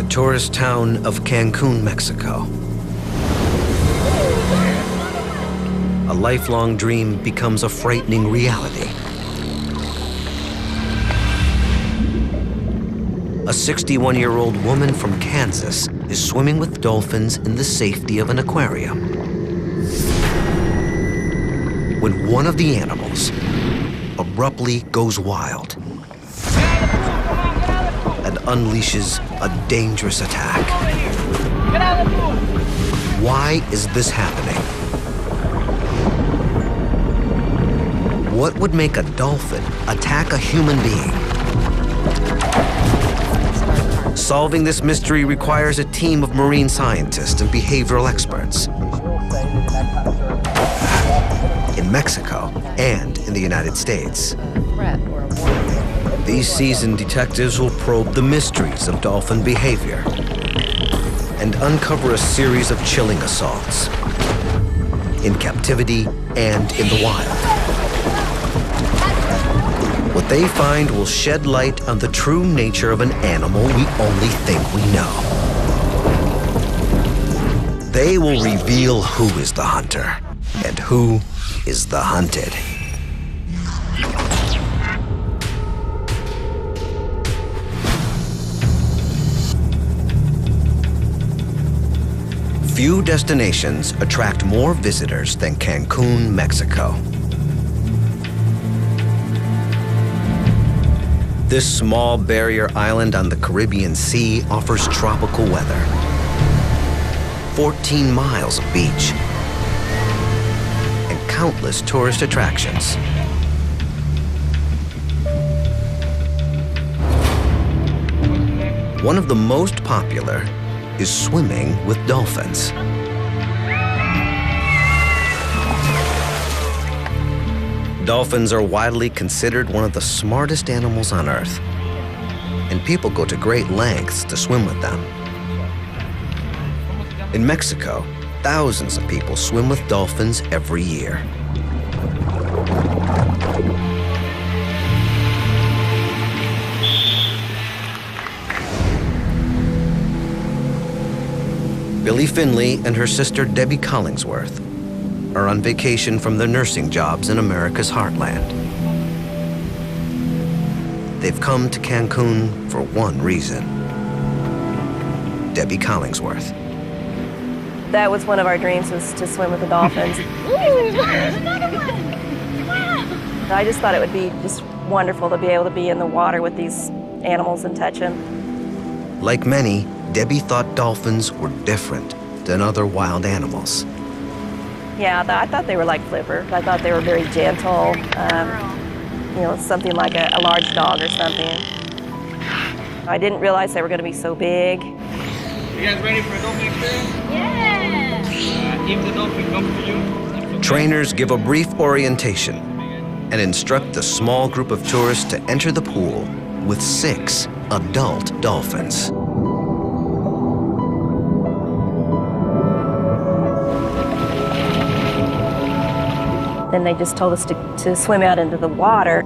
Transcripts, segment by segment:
tourist town of Cancun, Mexico. A lifelong dream becomes a frightening reality. A 61-year-old woman from Kansas is swimming with dolphins in the safety of an aquarium when one of the animals abruptly goes wild and unleashes a dangerous attack. Why is this happening? What would make a dolphin attack a human being? Solving this mystery requires a team of marine scientists and behavioral experts in Mexico and in the United States. These seasoned detectives will probe the mysteries of dolphin behavior and uncover a series of chilling assaults in captivity and in the wild. What they find will shed light on the true nature of an animal we only think we know. They will reveal who is the hunter and who is the hunted. Few destinations attract more visitors than Cancun, Mexico. This small barrier island on the Caribbean Sea offers tropical weather, 14 miles of beach, and countless tourist attractions. One of the most popular is swimming with dolphins. Dolphins are widely considered one of the smartest animals on Earth, and people go to great lengths to swim with them. In Mexico, thousands of people swim with dolphins every year. Billie Finley and her sister Debbie Collingsworth are on vacation from their nursing jobs in America's heartland. They've come to Cancun for one reason. Debbie Collingsworth. That was one of our dreams, was to swim with the dolphins. I just thought it would be just wonderful to be able to be in the water with these animals and touch them. Like many, Debbie thought dolphins were different than other wild animals. Yeah, I thought they were like Flipper. I thought they were very gentle, you know, something like a large dog or something. I didn't realize they were going to be so big. You guys ready for a dolphin experience? Yeah! If the dolphin comes to you. Trainers give a brief orientation and instruct a small group of tourists to enter the pool with 6 adult dolphins. Then they just told us to swim out into the water.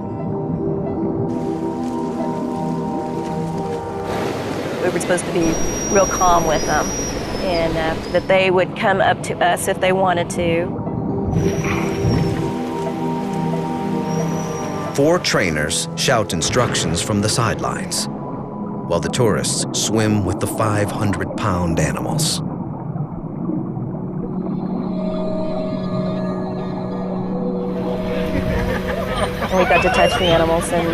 We were supposed to be real calm with them, and that they would come up to us if they wanted to. 4 trainers shout instructions from the sidelines, while the tourists swim with the 500-pound animals. And we got to touch the animals, and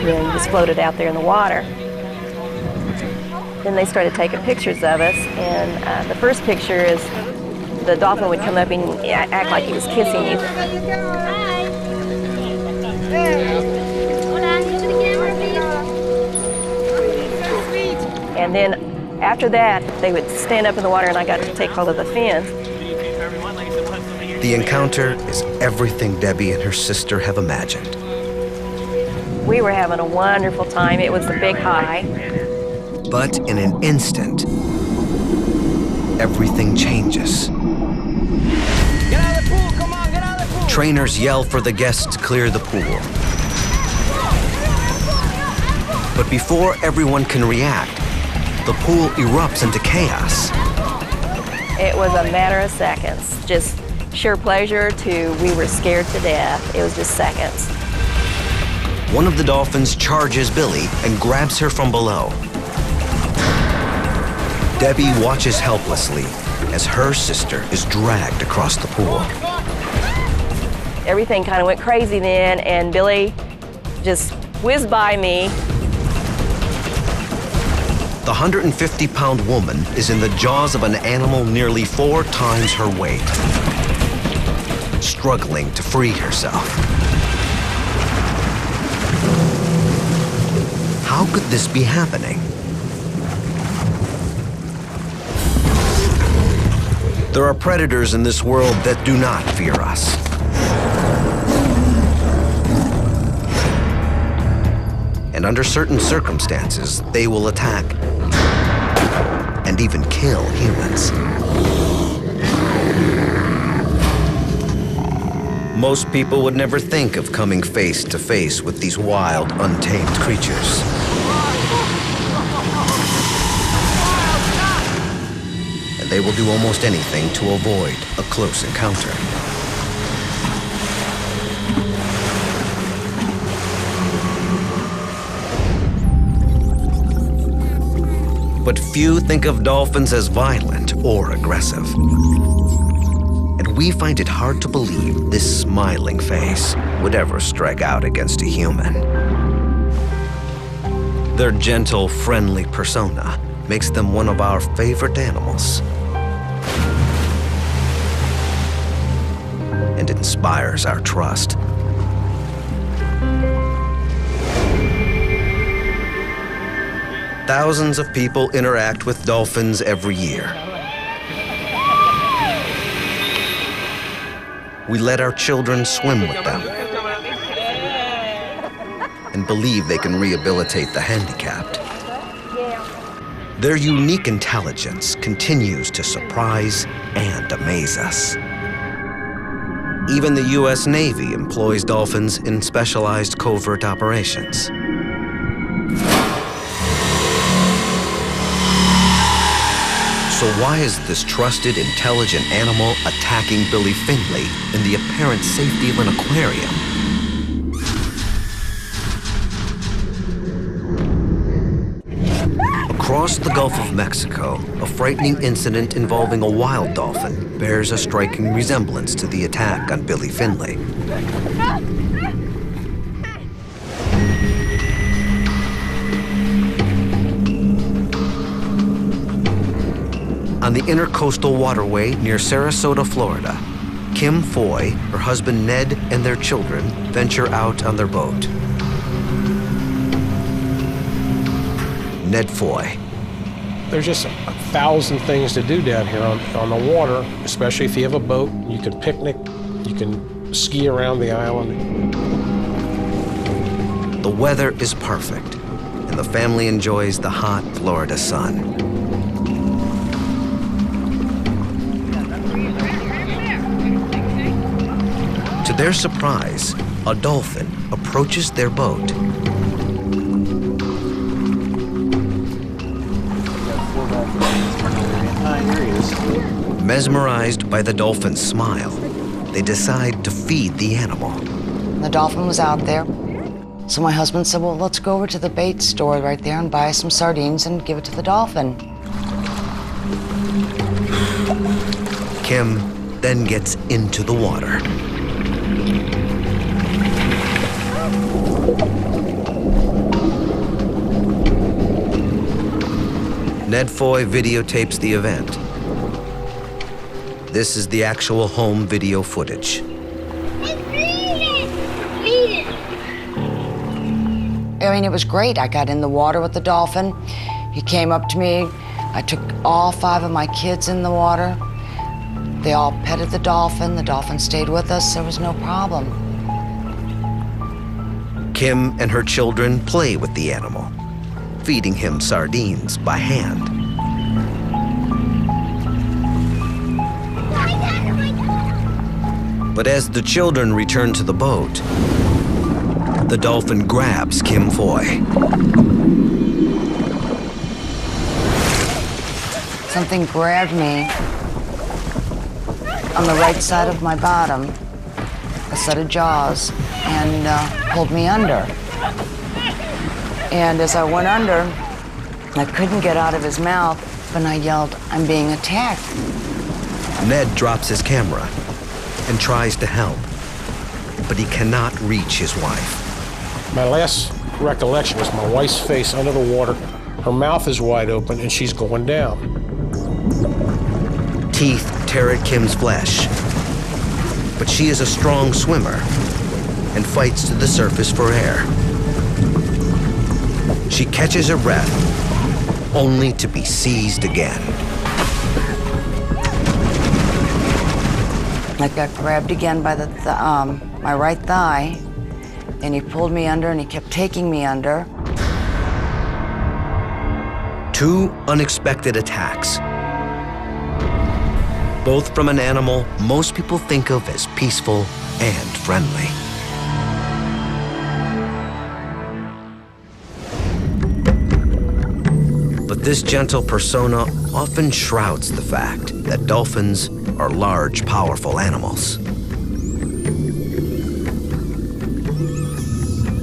you know, just floated out there in the water. Then they started taking pictures of us, and the first picture is the dolphin would come up and act like he was kissing you. And then after that, they would stand up in the water, and I got to take hold of the fins. The encounter is everything Debbie and her sister have imagined. We were having a wonderful time. It was a big high. But in an instant, everything changes. Get out of the pool, come on, get out of the pool! Trainers yell for the guests to clear the pool. But before everyone can react, the pool erupts into chaos. It was a matter of seconds. Just sheer pleasure to we were scared to death. It was just seconds. One of the dolphins charges Billy and grabs her from below. Debbie watches helplessly as her sister is dragged across the pool. Everything kind of went crazy then, and Billy just whizzed by me. The 150-pound woman is in the jaws of an animal nearly 4 times her weight, struggling to free herself. How could this be happening? There are predators in this world that do not fear us. And under certain circumstances, they will attack and even kill humans. Most people would never think of coming face to face with these wild, untamed creatures. And they will do almost anything to avoid a close encounter. But few think of dolphins as violent or aggressive. And we find it hard to believe this smiling face would ever strike out against a human. Their gentle, friendly persona makes them one of our favorite animals. And inspires our trust. Thousands of people interact with dolphins every year. We let our children swim with them and believe they can rehabilitate the handicapped. Their unique intelligence continues to surprise and amaze us. Even the U.S. Navy employs dolphins in specialized covert operations. So why is this trusted, intelligent animal attacking Billy Finley in the apparent safety of an aquarium? Across the Gulf of Mexico, a frightening incident involving a wild dolphin bears a striking resemblance to the attack on Billy Finley. On the intercoastal waterway near Sarasota, Florida, Kim Foy, her husband Ned, and their children venture out on their boat. Ned Foy. There's just 1,000 things to do down here on the water, especially if you have a boat. You can picnic, you can ski around the island. The weather is perfect, and the family enjoys the hot Florida sun. To their surprise, a dolphin approaches their boat. Mesmerized by the dolphin's smile, they decide to feed the animal. The dolphin was out there. So my husband said, well, let's go over to the bait store right there and buy some sardines and give it to the dolphin. Kim then gets into the water. Ned Foy videotapes the event. This is the actual home video footage. I mean, it was great. I got in the water with the dolphin. He came up to me. I took all 5 of my kids in the water. They all petted the dolphin. The dolphin stayed with us. There was no problem. Kim and her children play with the animal, feeding him sardines by hand. But as the children return to the boat, the dolphin grabs Kim Foy. something grabbed me on the right side of my bottom, a set of jaws, and pulled me under. And as I went under, I couldn't get out of his mouth, and I yelled, "I'm being attacked." Ned drops his camera and tries to help, but he cannot reach his wife. My last recollection was my wife's face under the water. Her mouth is wide open, and she's going down. Teeth tear at Kim's flesh, but she is a strong swimmer and fights to the surface for air. She catches her breath, only to be seized again. I got grabbed again by my right thigh, and he pulled me under, and he kept taking me under. Two unexpected attacks, both from an animal most people think of as peaceful and friendly. But this gentle persona often shrouds the fact that dolphins are large, powerful animals.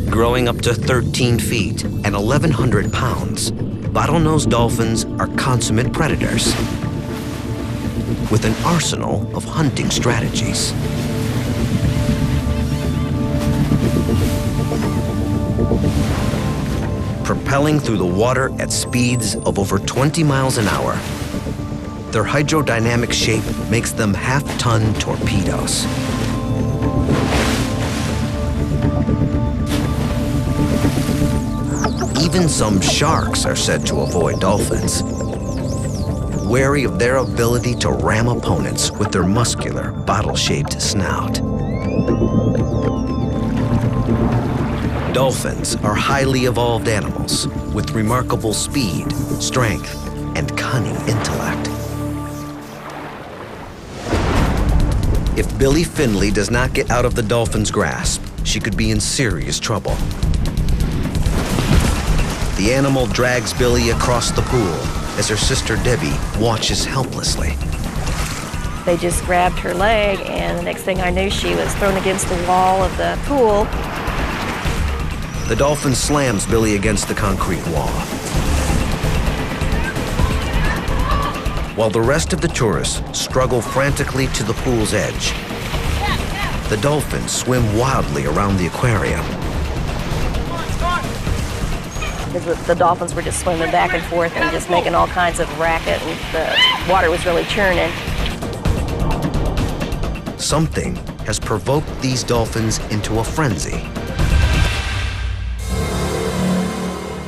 Growing up to 13 feet and 1,100 pounds, bottlenose dolphins are consummate predators with an arsenal of hunting strategies. Propelling through the water at speeds of over 20 miles an hour, their hydrodynamic shape makes them half-ton torpedoes. Even some sharks are said to avoid dolphins, wary of their ability to ram opponents with their muscular, bottle-shaped snout. Dolphins are highly evolved animals with remarkable speed, strength, and cunning intellect. If Billy Finley does not get out of the dolphin's grasp, she could be in serious trouble. The animal drags Billy across the pool as her sister Debbie watches helplessly. They just grabbed her leg, and the next thing I knew, she was thrown against the wall of the pool. The dolphin slams Billy against the concrete wall, while the rest of the tourists struggle frantically to the pool's edge. The dolphins swim wildly around the aquarium. The dolphins were just swimming back and forth and just making all kinds of racket, and the water was really churning. Something has provoked these dolphins into a frenzy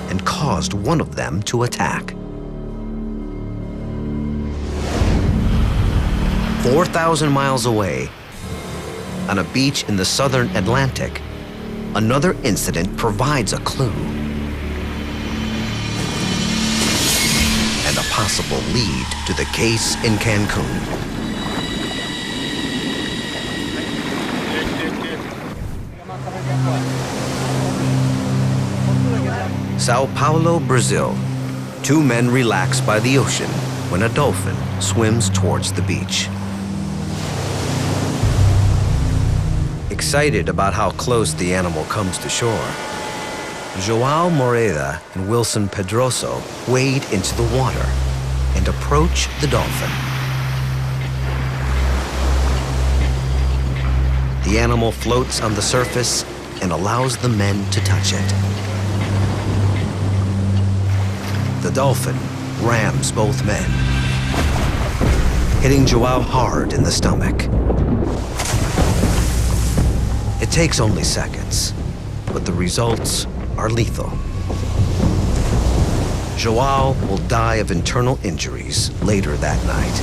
and caused one of them to attack. 4,000 miles away, on a beach in the southern Atlantic, another incident provides a clue and a possible lead to the case in Cancun. Sao Paulo, Brazil. Two men relax by the ocean when a dolphin swims towards the beach. Excited about how close the animal comes to shore, João Moreda and Wilson Pedroso wade into the water and approach the dolphin. The animal floats on the surface and allows the men to touch it. The dolphin rams both men, hitting João hard in the stomach. It takes only seconds, but the results are lethal. João will die of internal injuries later that night.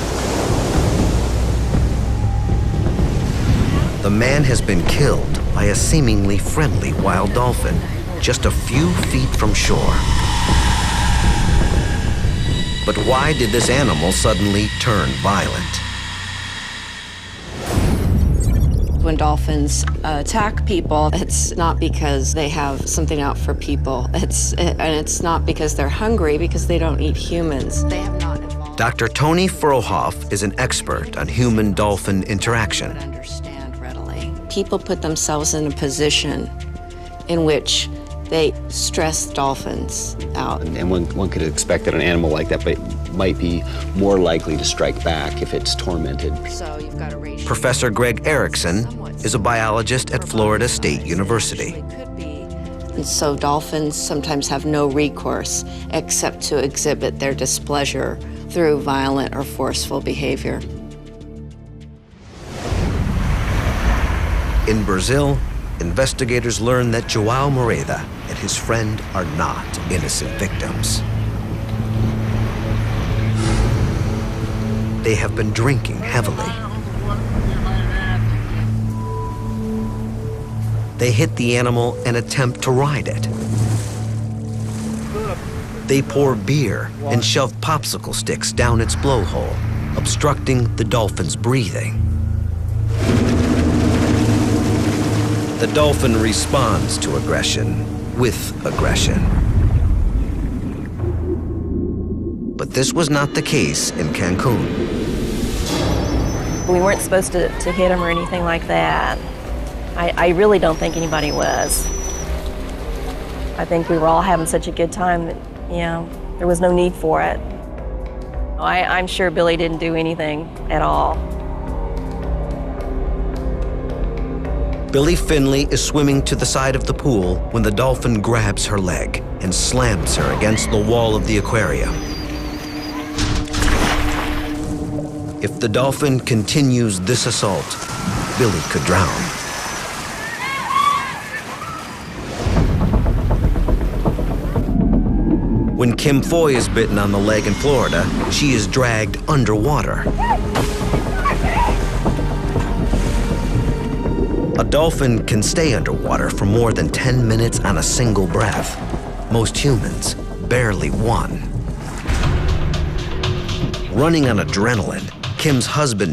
The man has been killed by a seemingly friendly wild dolphin just a few feet from shore. But why did this animal suddenly turn violent? When dolphins attack people, it's not because they have something out for people. And it's not because they're hungry, because they don't eat humans. They have not evolved. Dr. Tony Frohoff is an expert on human-dolphin interaction. Understand readily. People put themselves in a position in which they stress dolphins out. And one could expect that an animal like that might be more likely to strike back if it's tormented. So you've got a ratio. Professor Greg Erickson is a biologist at Florida State University. And so dolphins sometimes have no recourse except to exhibit their displeasure through violent or forceful behavior. In Brazil, investigators learned that João Moreda and his friend are not innocent victims. They have been drinking heavily. They hit the animal and attempt to ride it. They pour beer and shove popsicle sticks down its blowhole, obstructing the dolphin's breathing. The dolphin responds to aggression with aggression. But this was not the case in Cancun. We weren't supposed to hit him or anything like that. I really don't think anybody was. I think we were all having such a good time that, you know, there was no need for it. I'm sure Billy didn't do anything at all. Billy Finley is swimming to the side of the pool when the dolphin grabs her leg and slams her against the wall of the aquarium. If the dolphin continues this assault, Billy could drown. When Kim Foy is bitten on the leg in Florida, she is dragged underwater. A dolphin can stay underwater for more than 10 minutes on a single breath. Most humans, barely one. Running on adrenaline, Kim's husband